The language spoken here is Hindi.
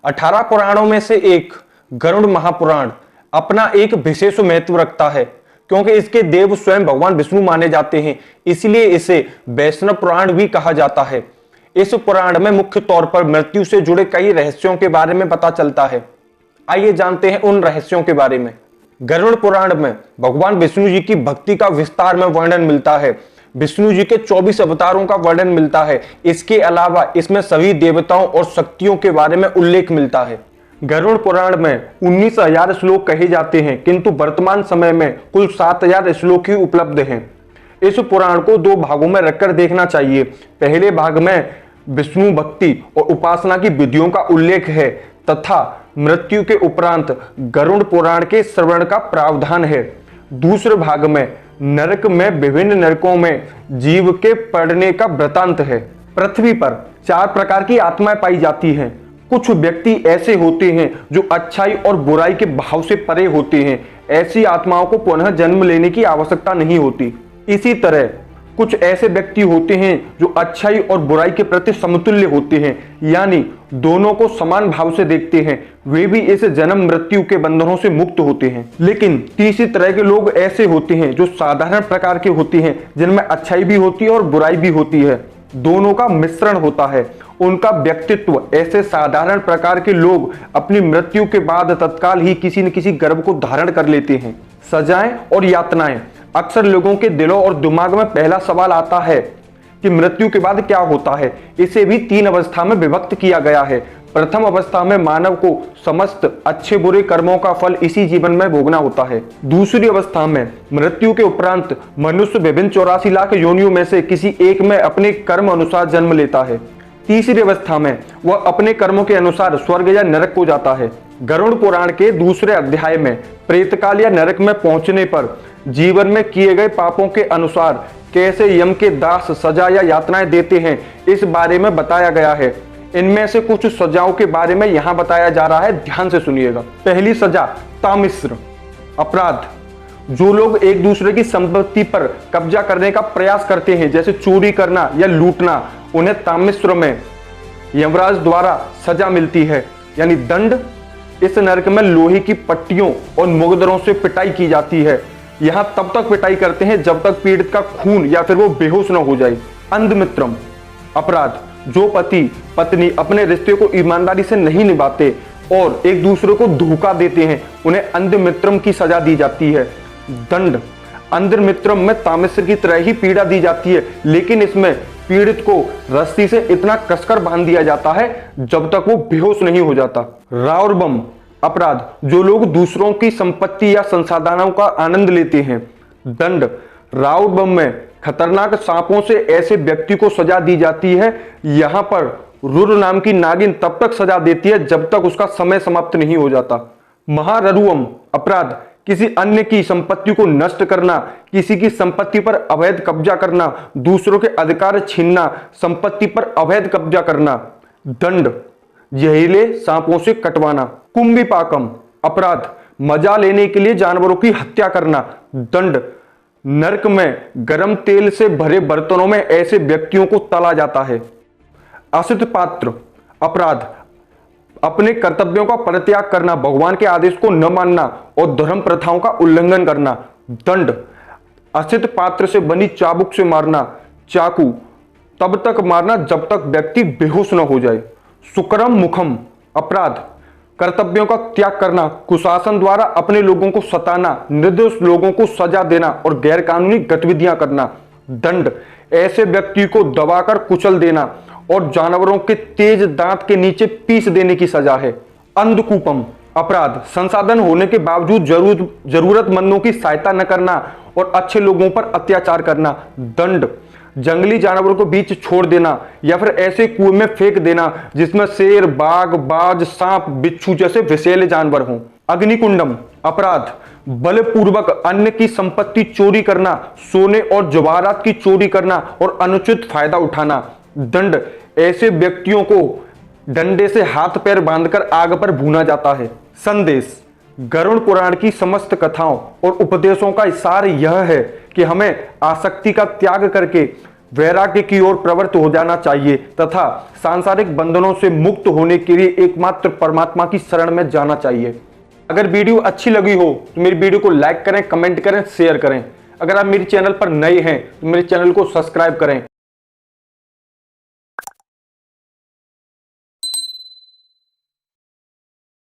18 पुराणों में से एक गरुड़ महापुराण अपना एक विशेष महत्व रखता है, क्योंकि इसके देव स्वयं भगवान विष्णु माने जाते हैं। इसलिए इसे वैष्णव पुराण भी कहा जाता है। इस पुराण में मुख्य तौर पर मृत्यु से जुड़े कई रहस्यों के बारे में पता चलता है। आइए जानते हैं उन रहस्यों के बारे में। गरुड़ पुराण में भगवान विष्णु जी की भक्ति का विस्तार में वर्णन मिलता है। विष्णु जी के 24 अवतारों का वर्णन मिलता है। इसके अलावा इसमें सभी देवताओं और शक्तियों के बारे में उल्लेख मिलता है। गरुड़ पुराण में 19,000 श्लोक कहे जाते हैं, किंतु वर्तमान समय में कुल 7,000 श्लोक ही उपलब्ध हैं। इस पुराण को 2 भागों में रखकर देखना चाहिए। पहले भाग में विष्णु भक्ति और उपासना की विधियों का उल्लेख है तथा मृत्यु के उपरांत गरुड़ पुराण के श्रवण का प्रावधान है। दूसरे भाग में नरक में विभिन्न नरकों में जीव के पड़ने का वृतांत है। पृथ्वी पर 4 प्रकार की आत्माएं पाई जाती हैं। कुछ व्यक्ति ऐसे होते हैं जो अच्छाई और बुराई के भाव से परे होते हैं। ऐसी आत्माओं को पुनः जन्म लेने की आवश्यकता नहीं होती। इसी तरह कुछ ऐसे व्यक्ति होते हैं जो अच्छाई और बुराई के प्रति समतुल्य होते हैं, यानी दोनों को समान भाव से देखते हैं। वे भी इस जन्म मृत्यु के बंधनों से मुक्त होते हैं। लेकिन तीसरी तरह के लोग ऐसे होते हैं जो साधारण प्रकार के होते हैं, जिनमें अच्छाई भी होती है और बुराई भी होती है। दोनों का मिश्रण होता है। उनका व्यक्तित्व ऐसे साधारण प्रकार के लोग अपनी मृत्यु के बाद तत्काल ही किसी न किसी गर्भ को धारण कर लेते हैं। सजाएं और यातनाएं। अक्सर लोगों के दिलों और दिमाग में पहला सवाल आता है कि मृत्यु के बाद क्या होता है। इसे भी 3 अवस्था में विभक्त किया गया है। प्रथम अवस्था में मानव को समस्त अच्छे बुरे कर्मों का फल इसी जीवन में भोगना होता है। दूसरी अवस्था में मृत्यु के उपरांत मनुष्य विभिन्न 84 लाख योनियों में से किसी एक में अपने कर्म अनुसार जन्म लेता है। तीसरी अवस्था में वह अपने कर्मों के अनुसार स्वर्ग या नरक को जाता है। गरुड़ पुराण के दूसरे अध्याय में प्रेतकाल या नरक में पहुंचने पर जीवन में किए गए पापों के अनुसार कैसे यम के दास सजा या यातनाएं देते हैं, इस बारे में बताया गया है। इनमें से कुछ सजाओं के बारे में यहां बताया जा रहा है, ध्यान से सुनिएगा। पहली सजा तामिश्र अपराध। जो लोग एक दूसरे की संपत्ति पर कब्जा करने का प्रयास करते हैं, जैसे चोरी करना या लूटना, उन्हें तामिश्र में यमराज द्वारा सजा मिलती है, यानी दंड। इस नरक में लोहे की पट्टियों और मुगदरों से पिटाई की जाती है। यहां तब तक पिटाई करते हैं जब तक पीड़ित का खून या फिर वो बेहोश न हो जाए। अंधमित्रम अपराध। जो पति पत्नी अपने रिश्ते को ईमानदारी से नहीं निभाते और एक दूसरे को धोखा देते हैं, उन्हें अंधमित्रम की सजा दी जाती है। दंड। अंधमित्रम में तामिश्र की तरह ही पीड़ा दी जाती है, लेकिन इसमें पीड़ित को रस्सी से इतना कसकर बांध दिया जाता है जब तक वो बेहोश नहीं हो जाता। राउरबम अपराध। जो लोग दूसरों की संपत्ति या संसाधनों का आनंद लेते हैं। दंड। राउरबम में खतरनाक सांपों से ऐसे व्यक्ति को सजा दी जाती है। यहाँ पर रुर नाम की नागिन तब तक सजा देती है जब तक उसका समय समाप्त नहीं हो जाता। महाररुअम अपराध। किसी अन्य की संपत्ति को नष्ट करना, किसी की संपत्ति पर अवैध कब्जा करना, दूसरों के अधिकार छीनना, संपत्ति पर अवैध कब्जा करना। दंड। जहरीले सांपों से कटवाना। कुंभीपाकम अपराध। मजा लेने के लिए जानवरों की हत्या करना। दंड। नरक में गर्म तेल से भरे बर्तनों में ऐसे व्यक्तियों को तला जाता है। असित पात्र अपराध। अपने कर्तव्यों का परित्याग करना, भगवान के आदेश को न मानना और धर्म प्रथाओं का उल्लंघन करना। दंड। असित पात्र से बनी चाबुक से मारना। चाकू तब तक मारना जब तक व्यक्ति बेहोश न हो जाए। सुकरम मुखम अपराध। कर्तव्यों का त्याग करना, कुशासन द्वारा अपने लोगों को सताना, निर्दोष लोगों को सजा देना और गैरकानूनी गतिविधियां करना। दंड। ऐसे व्यक्ति को दबाकर कुचल देना और जानवरों के तेज दांत के नीचे पीस देने की सजा है। अंधकूपम अपराध। संसाधन होने के बावजूद जरूरतमंदों की सहायता न करना और अच्छे लोगों पर अत्याचार करना। दंड। जंगली जानवरों को बीच छोड़ देना या फिर ऐसे कुएं में फेंक देना जिसमें शेर, बाघ, बाज, सांप, बिच्छू जैसे विषैले जानवर हों। अग्निकुंडम अपराध। बलपूर्वक अन्य की संपत्ति चोरी करना, सोने और जवाहरात की चोरी करना और अनुचित फायदा उठाना। दंड। ऐसे व्यक्तियों को डंडे से हाथ पैर बांधकर आग पर भूना जाता है। संदेश। गरुड़ पुराण की समस्त कथाओं और उपदेशों का सार यह है कि हमें आसक्ति का त्याग करके वैराग्य की ओर प्रवृत्त हो जाना चाहिए तथा सांसारिक बंधनों से मुक्त होने के लिए एकमात्र परमात्मा की शरण में जाना चाहिए। अगर वीडियो अच्छी लगी हो तो मेरी वीडियो को लाइक करें, कमेंट करें, शेयर करें। अगर आप मेरे चैनल पर नए हैं तो मेरे चैनल को सब्सक्राइब करें।